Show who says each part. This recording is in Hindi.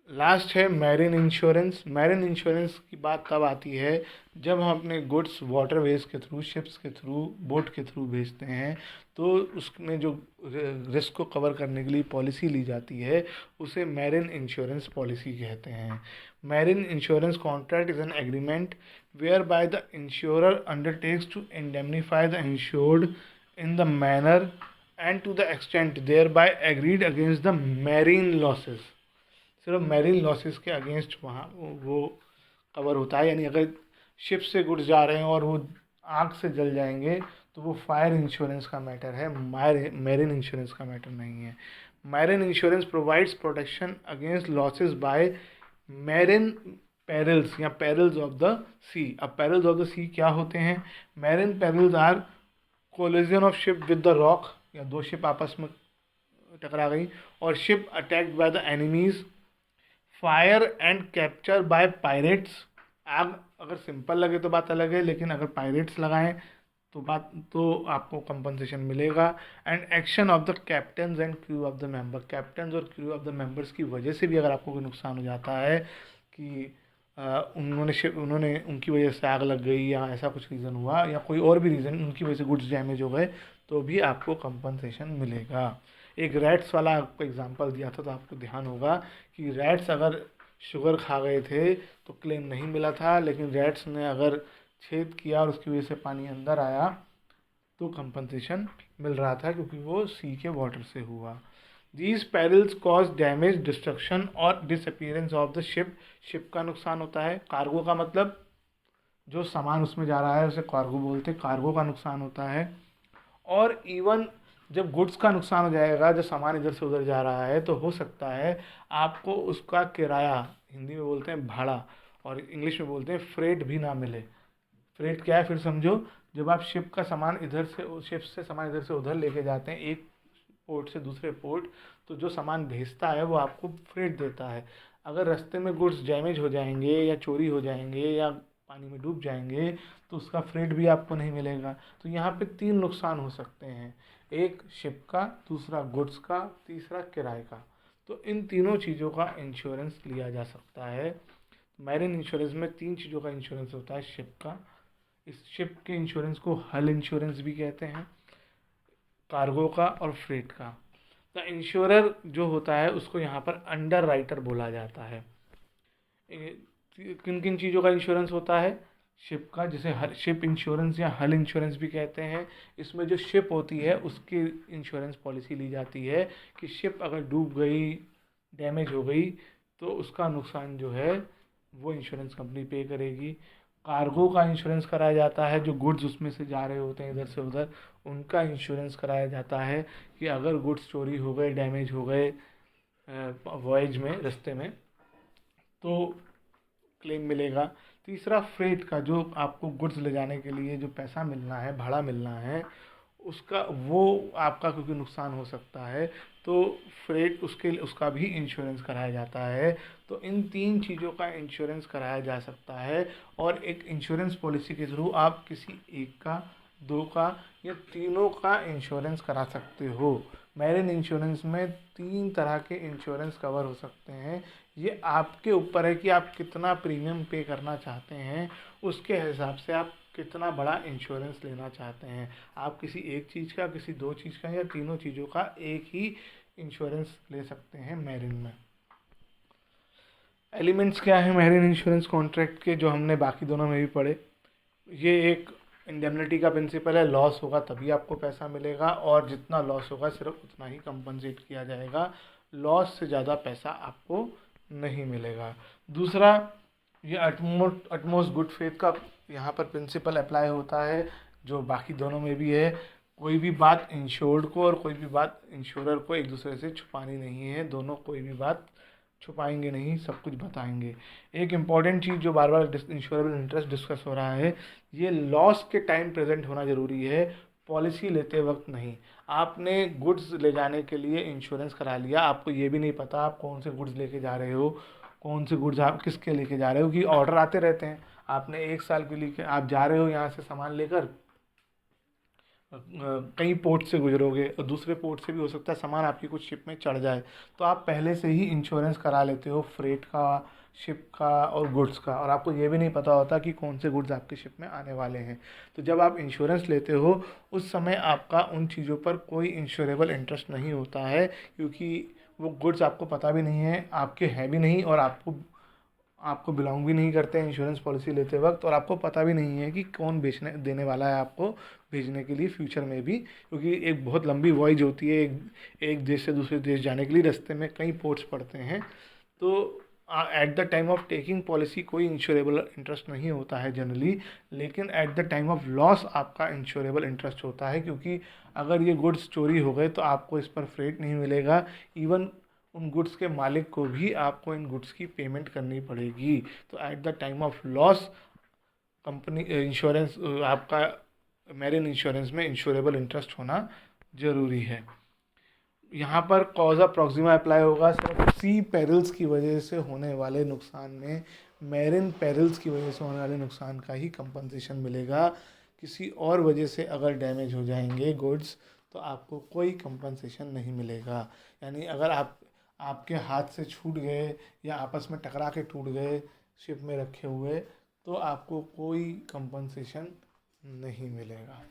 Speaker 1: लास्ट है मैरिन इंश्योरेंस। मैरिन इंश्योरेंस की बात तब आती है जब हम अपने गुड्स वाटरवेज के थ्रू, शिप्स के थ्रू, बोट के थ्रू भेजते हैं, तो उसमें जो रिस्क को कवर करने के लिए पॉलिसी ली जाती है उसे मैरिन इंश्योरेंस पॉलिसी कहते हैं। Marine insurance contract is an agreement whereby the insurer undertakes to indemnify the insured in the manner and to the extent thereby agreed against the marine losses. सिर्फ मैरीन लॉसेस के अगेंस्ट वहाँ वो कवर होता है। यानी अगर शिप से गुड्स जा रहे हैं और वो आग से जल जाएंगे तो वो फायर इंश्योरेंस का मैटर है, मैरिन इंश्योरेंस का मैटर नहीं है। Marine insurance provides protection against losses by marine perils या पेरिल्स ऑफ द सी। अब पेरिल्स ऑफ द सी क्या होते हैं? Marine perils are collision of ship with the rock, या दो शिप आपस में टकरा गई, और ship attacked by the enemies, fire and capture by pirates. आग अगर सिंपल लगे तो बात अलग है, लेकिन अगर पायरेट्स लगाएं तो आपको कंपनसेशन मिलेगा। And action of the captain and crew of the member. Captain और क्रू ऑफ द मेंबर्स की वजह से भी अगर आपको कोई नुकसान हो जाता है कि उन्होंने उनकी वजह से आग लग गई या ऐसा कुछ रीज़न हुआ या कोई और भी रीज़न उनकी वजह से गुड्स डैमेज हो गए, तो भी आपको कंपनसेशन मिलेगा। एक रैट्स वाला आपको एग्जांपल दिया था तो आपको ध्यान होगा कि रैट्स अगर शुगर खा गए थे तो क्लेम नहीं मिला था, लेकिन रैट्स ने अगर छेद किया और उसकी वजह से पानी अंदर आया तो कंपनसेशन मिल रहा था, क्योंकि वो सी के वाटर से हुआ। These perils cause damage, destruction और disappearance of the ship. Ship का नुकसान होता है। कार्गो का मतलब जो सामान उसमें जा रहा है उसे कार्गो बोलते हैं, कार्गो का नुकसान होता है। और इवन जब गुड्स का नुकसान हो जाएगा, जब सामान इधर से उधर जा रहा है, तो हो सकता है आपको उसका किराया, हिंदी में बोलते हैं भाड़ा और इंग्लिश में बोलते हैं फ्रेट, भी ना मिले। फ्रेट क्या है फिर समझो? जब आप शिप से सामान इधर से उधर लेके जाते हैं एक पोर्ट से दूसरे पोर्ट, तो जो सामान भेजता है वो आपको फ्रेट देता है। अगर रास्ते में गुड्स डैमेज हो जाएंगे या चोरी हो जाएंगे या पानी में डूब जाएंगे तो उसका फ्रेट भी आपको नहीं मिलेगा। तो यहाँ पे 3 नुकसान हो सकते हैं, एक शिप का, दूसरा गुड्स का, तीसरा किराए का। तो इन तीनों चीज़ों का इंश्योरेंस लिया जा सकता है। मैरिन इंश्योरेंस में 3 चीज़ों का इंश्योरेंस होता है शिप का। इस शिप के इंश्योरेंस को हल इंश्योरेंस भी कहते हैं, कार्गो का और फ्रेट का। द इंश्योरर जो होता है उसको यहाँ पर अंडर राइटर बोला जाता है। किन किन चीज़ों का इंश्योरेंस होता है? शिप का, जिसे शिप इंश्योरेंस या हल इंश्योरेंस भी कहते हैं। इसमें जो शिप होती है उसकी इंश्योरेंस पॉलिसी ली जाती है कि शिप अगर डूब गई, डैमेज हो गई, तो उसका नुकसान जो है वो इंश्योरेंस कंपनी पे करेगी। कार्गो का इंश्योरेंस कराया जाता है, जो गुड्स उसमें से जा रहे होते हैं इधर से उधर, उनका इंश्योरेंस कराया जाता है कि अगर गुड्स चोरी हो गए, डैमेज हो गए वॉयज में, रास्ते में, तो क्लेम मिलेगा। तीसरा फ्रेट का, जो आपको गुड्स ले जाने के लिए जो पैसा मिलना है, भाड़ा मिलना है, उसका वो आपका क्योंकि नुकसान हो सकता है, तो फ्रेट उसका भी इंश्योरेंस कराया जाता है। तो इन 3 चीज़ों का इंश्योरेंस कराया जा सकता है, और एक इंश्योरेंस पॉलिसी के थ्रू आप किसी एक का, 2 का या तीनों का इंश्योरेंस करा सकते हो। मैरिन इंश्योरेंस में 3 तरह के इंश्योरेंस कवर हो सकते हैं। ये आपके ऊपर है कि आप कितना प्रीमियम पे करना चाहते हैं, उसके हिसाब से आप कितना बड़ा इंश्योरेंस लेना चाहते हैं। आप किसी एक चीज़ का, किसी 2 चीज़ का या तीनों चीज़ों का एक ही इंश्योरेंस ले सकते हैं मैरिन में। एलिमेंट्स क्या है मैरिन इंश्योरेंस कॉन्ट्रैक्ट के, जो हमने बाकी दोनों में भी पढ़े? ये एक इंडेमनिटी का प्रिंसिपल है, लॉस होगा तभी आपको पैसा मिलेगा, और जितना लॉस होगा सिर्फ उतना ही कंपनसेट किया जाएगा, लॉस से ज़्यादा पैसा आपको नहीं मिलेगा। दूसरा, ये अटमोस्ट गुड फेथ का यहाँ पर प्रिंसिपल अप्लाई होता है, जो बाकी दोनों में भी है। कोई भी बात इंश्योर्ड को और कोई भी बात इंश्योरर को एक दूसरे से छुपानी नहीं है, दोनों कोई भी बात छुपाएंगे नहीं, सब कुछ बताएंगे। एक इम्पॉर्टेंट चीज़ जो बार बार इंश्योरेबल इंटरेस्ट डिस्कस हो रहा है, ये लॉस के टाइम प्रेजेंट होना ज़रूरी है, पॉलिसी लेते वक्त नहीं। आपने गुड्स ले जाने के लिए इंश्योरेंस करा लिया, आपको ये भी नहीं पता आप कौन से गुड्स लेके जा रहे हो, कौन से गुड्स आप किसके लेके जा रहे हो, कि ऑर्डर आते रहते हैं। आपने 1 साल के लिए आप जा रहे हो यहाँ से सामान लेकर, कई पोर्ट से गुजरोगे और दूसरे पोर्ट से भी हो सकता है सामान आपकी कुछ शिप में चढ़ जाए, तो आप पहले से ही इंश्योरेंस करा लेते हो फ्रेट का, शिप का और गुड्स का, और आपको ये भी नहीं पता होता कि कौन से गुड्स आपकी शिप में आने वाले हैं। तो जब आप इंश्योरेंस लेते हो उस समय आपका उन चीज़ों पर कोई इंश्योरेबल इंटरेस्ट नहीं होता है, क्योंकि वो गुड्स आपको पता भी नहीं है, आपके हैं भी नहीं, और आपको आपको बिलोंग भी नहीं करते हैं इंश्योरेंस पॉलिसी लेते वक्त, और आपको पता भी नहीं है कि कौन बेचने देने वाला है आपको भेजने के लिए फ्यूचर में भी, क्योंकि एक बहुत लंबी वॉयज होती है, एक देश से दूसरे देश जाने के लिए रास्ते में कई पोर्ट्स पड़ते हैं। तो at the time of taking policy कोई इंश्योरेबल इंटरेस्ट नहीं होता है जनरली, लेकिन at the time of loss आपका इंश्योरेबल इंटरेस्ट होता है, क्योंकि अगर ये गुड्स चोरी हो गए तो आपको इस पर फ्रेट नहीं मिलेगा, इवन उन गुड्स के मालिक को भी आपको इन गुड्स की पेमेंट करनी पड़ेगी। तो at the time of loss company insurance आपका मैरिन इंश्योरेंस में इंश्योरेबल इंटरेस्ट होना ज़रूरी है। यहाँ पर कॉज़ा प्रॉक्सिमा अप्लाई होगा सिर्फ सी पेरिल्स की वजह से होने वाले नुकसान में, मैरिन पेरिल्स की वजह से होने वाले नुकसान का ही कंपनसेशन मिलेगा। किसी और वजह से अगर डैमेज हो जाएंगे गुड्स तो आपको कोई कंपनसेशन नहीं मिलेगा। यानी अगर आपके हाथ से छूट गए या आपस में टकरा के टूट गए शिप में रखे हुए, तो आपको कोई कंपनसेशन नहीं मिलेगा।